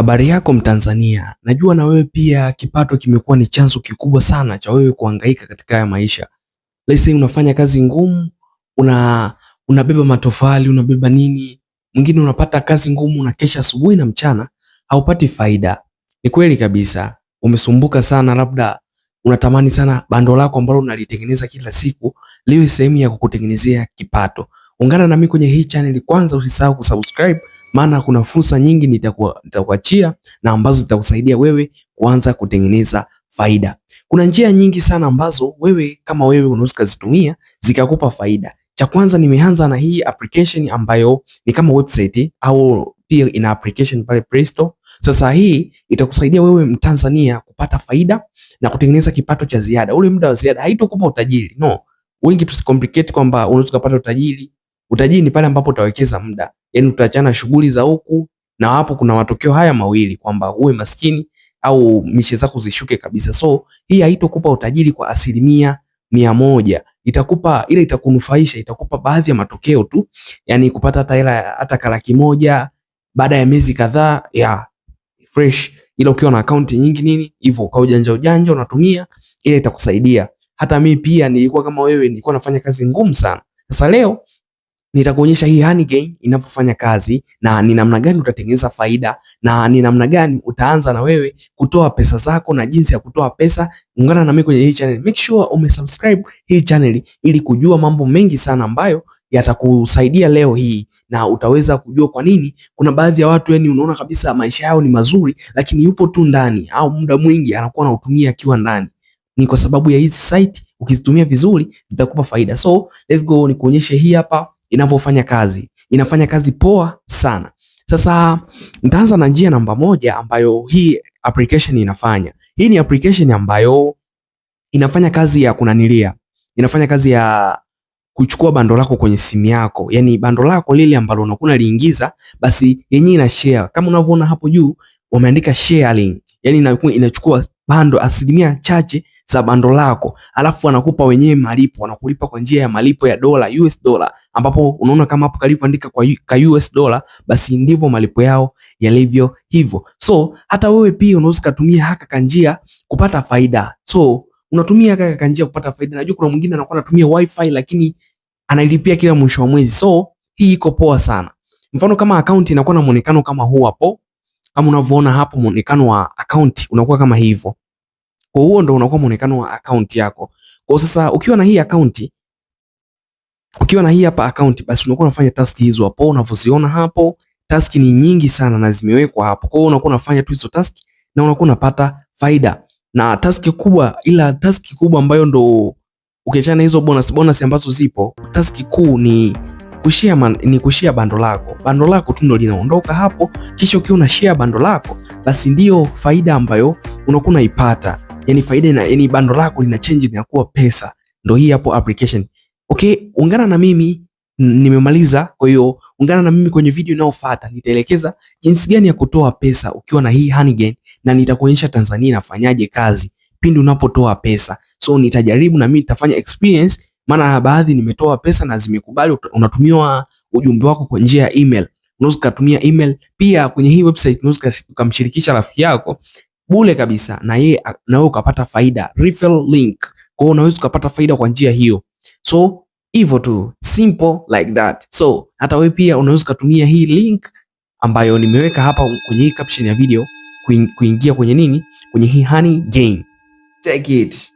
Habari yako Mtanzania, najua na wewe pia kipato kimekuwa ni chanzo kikubwa sana cha wewe kuhangaika katika haya maisha. Let's say unafanya kazi ngumu, unabeba matofali, unabeba nini, mwingine unapata kazi ngumu, unakesha asubuhi na mchana, haupati faida. Ni kweli kabisa, umesumbuka sana, labda unatamani sana bando lako ambalo unalitengeneza kila siku liwe sehemu ya kukutengenezea kipato. Ungana na mimi kwenye hii channel, kwanza usisahau kusubscribe, maana kuna fursa nyingi nitakuachia na ambazo zitakusaidia wewe kuanza kutengeneza faida. Kuna njia nyingi sana ambazo wewe kama wewe unaweza kuzitumia zikakupa faida. Cha kwanza, nimeanza na hii application ambayo ni kama website au pia ina application pale Play Store. Sasa hii itakusaidia wewe Mtanzania kupata faida na kutengeneza kipato cha ziada. Ule muda wa ziada haitokupa utajiri. No. Wengi tusicomplicate kwamba unaweza kupata utajiri. Utajiri ni pale ambapo utawekeza muda. Yaani utaachana shughuli za huku na hapo, kuna matokeo haya mawili kwamba uwe maskini au mishe zako zishuke kabisa. So hii haitokupa utajiri kwa 100%. Itakupa ile, itakunufaisha, itakupa baadhi ya matokeo tu. Yaani kupata hata hela hata kalaki moja baada ya miezi kadhaa ya fresh, ila ukiwa na akaunti nyingi nini hivyo, kwa ujanja unatumia ile itakusaidia. Hata mimi pia nilikuwa kama wewe, nilikuwa nafanya kazi ngumu sana. Sasa leo nitakuonyesha hii Honeygain inavyofanya kazi na ni namna gani utatengeneza faida na ni namna gani utaanza na wewe kutoa pesa zako na jinsi ya kutoa pesa. Ungana na mimi kwenye hii channel. Make sure umesubscribe hii channel ili kujua mambo mengi sana ambayo yatakusaidia leo hii, na utaweza kujua kwa nini kuna baadhi ya watu yani unaona kabisa maisha yao ni mazuri lakini yupo tu ndani au muda mwingi anakuwa anautumia akiwa ndani. Ni kwa sababu ya hizi site, ukizitumia vizuri zitakupa faida. So let's go nikuonyeshe hii hapa inavyofanya kazi. Inafanya kazi poa sana. Sasa nitaanza na njia namba moja ambayo hii application inafanya. Hii ni application ambayo inafanya kazi ya kunanilia. Inafanya kazi ya kuchukua bando lako kwenye simu yako. Yaani bando lako lile ambalo unakuwa liingiza, basi yenyewe ina share. Kama unavyoona hapo juu wameandika sharing. Yaani inachukua bando asilimia chache za bando lako, alafu wanakupa wenyewe malipo, wanakulipa kwa njia ya malipo ya dola, US dollar, ambapo unaona kama hapo kalipo andika kwa US dollar, basi ndivyo malipo yao yalivyo hivyo. So hata wewe pia unaweza kutumia haka kanjia kupata faida. So unatumia haka kanjia kupata faida. Najua kuna mwingine anakuwa anatumia wifi lakini analipia kila mwisho wa mwezi. So hii iko poa sana. Mfano kama account inakuwa na muonekano kama huu hapo. Kama unavyoona hapo, muonekano wa account unakuwa kama hivyo. Kwa huo ndo unakuwa muonekano wa account yako. Kwa sasa ukiwa na hii account, ukiwa na hii hapa account, basi unakuwa unafanya task hizo hapo unavyoziona hapo. Task ni nyingi sana na zimewekwa hapo. Kwa hiyo unakuwa unafanya tu hizo task na unakuwa unapata faida. Na task kubwa, ila task kubwa ambayo ndo ukiachana hizo bonus ambazo zipo, task kuu ni kushare bando lako. Bando lako tu ndo linaondoka hapo, kisha ukiwa una share bando lako, basi ndio faida ambayo unakuwa unaipata. Yani faida yani bando lako lina change na kuwa pesa. Ndio hii hapo application. Okay, ungana na mimi, nimemaliza. Kwa hiyo ungana na mimi kwenye video inayofuata, nitaelekeza jinsi gani ya kutoa pesa ukiwa na hii Honeygain, na nitakuonyesha Tanzania inafanyaje kazi pindi unapotoa pesa. So nitajaribu na mimi nitafanya experience, maana baadhi nimetoa pesa na zimekubali. Unatumiwa ujumbe wako kwa njia ya email. Unaweza kutumia email pia kwenye hii website, unaweza kumshirikisha rafiki yako bure kabisa na wewe ukapata faida, referral link. Kwa hiyo unaweza ukapata faida kwa njia hiyo. So hivyo tu, simple like that. So hata wewe pia unaweza kutumia hii link ambayo nimeweka hapa kwenye hii caption ya video kuingia kwenye nini, kwenye hii Honeygain. Take it.